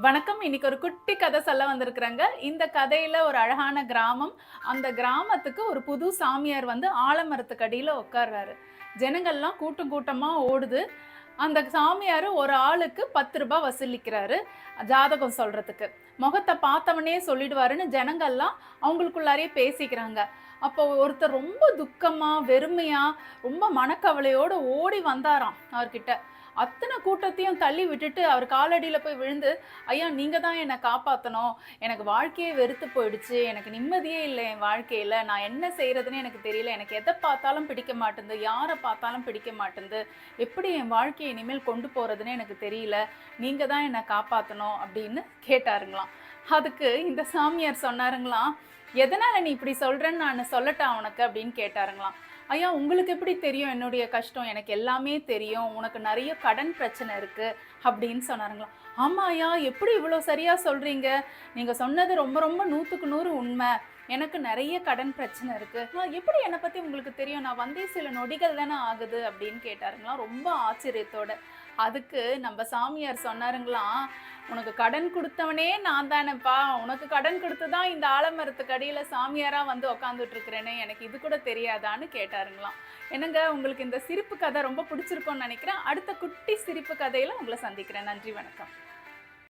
வணக்கம். இன்னைக்கு ஒரு குட்டி கதை சொல்ல வந்திருக்கிறேங்க. இந்த கதையில ஒரு அழகான கிராமம். அந்த கிராமத்துக்கு ஒரு புது சாமியார் வந்து ஆலமரத்துக்கு அடியில உட்கார்றாரு. ஜனங்கள்லாம் கூட்டம் கூட்டமா ஓடுது. அந்த சாமியாரு ஒரு ஆளுக்கு ₹10 வசூலிக்கிறாரு. ஜாதகம் சொல்றதுக்கு. முகத்த பார்த்தவனே சொல்லிடுவாருன்னு ஜனங்கள்லாம் அவங்களுக்குள்ளாரயே பேசிக்கிறாங்க. அப்போ ஒருத்தர் ரொம்ப துக்கமா, வெறுமையா, ரொம்ப மனக்கவலையோட ஓடி வந்தாராம் அவர்கிட்ட. அத்தனை கூட்டத்தையும் தள்ளி விட்டுட்டு அவர் காலடியில போய் விழுந்து, ஐயா நீங்க தான் என்னை காப்பாத்தணும். எனக்கு வாழ்க்கையே வெறுத்து போயிடுச்சு. எனக்கு நிம்மதியே இல்லை என் வாழ்க்கையில. நான் என்ன செய்யறதுன்னு எனக்கு தெரியல. எனக்கு எதை பார்த்தாலும் பிடிக்க மாட்டேங்குது. யாரை பார்த்தாலும் பிடிக்க மாட்டேங்குது. எப்படி என் வாழ்க்கையை இனிமேல் கொண்டு போறதுன்னு எனக்கு தெரியல. நீங்க தான் என்னை காப்பாத்தணும் அப்படின்னு கேட்டாருங்களாம். அதுக்கு இந்த சாமியார் சொன்னாருங்களாம், எதனால நீ இப்படி சொல்றேன்னு நான் சொல்லட்டா உனக்கு அப்படின்னு கேட்டாருங்களாம். ஐயா உங்களுக்கு எப்படி தெரியும் என்னுடைய கஷ்டம்? எனக்கு எல்லாமே தெரியும். உனக்கு நிறைய கடன் பிரச்சனை இருக்கு அப்படின்னு சொன்னாருங்களாம். ஆமா ஐயா, எப்படி இவ்வளோ சரியா சொல்றீங்க? நீங்க சொன்னது ரொம்ப ரொம்ப 100க்கு 100 உண்மை. எனக்கு நிறைய கடன் பிரச்சனை இருக்கு. எப்படி என்னை பத்தி உங்களுக்கு தெரியும்? நான் வந்தே சில நொடிகள் தானே ஆகுது அப்படின்னு கேட்டாருங்களாம் ரொம்ப ஆச்சரியத்தோட. அதுக்கு நம்ம சாமியார் சொன்னாருங்களாம், உனக்கு கடன் கொடுத்தவனே நான் தானேப்பா. உனக்கு கடன் கொடுத்து தான் இந்த ஆலமரத்துக்கு அடியில சாமியாரா வந்து உக்காந்துட்டு இருக்கிறேனே, எனக்கு இது கூட தெரியாதான்னு கேட்டாருங்களாம். என்னங்க உங்களுக்கு இந்த சிரிப்பு கதை ரொம்ப பிடிச்சிருக்கும்னு நினைக்கிறேன். அடுத்த குட்டி சிரிப்பு கதையில உங்களை சந்திக்கிறேன். நன்றி, வணக்கம்.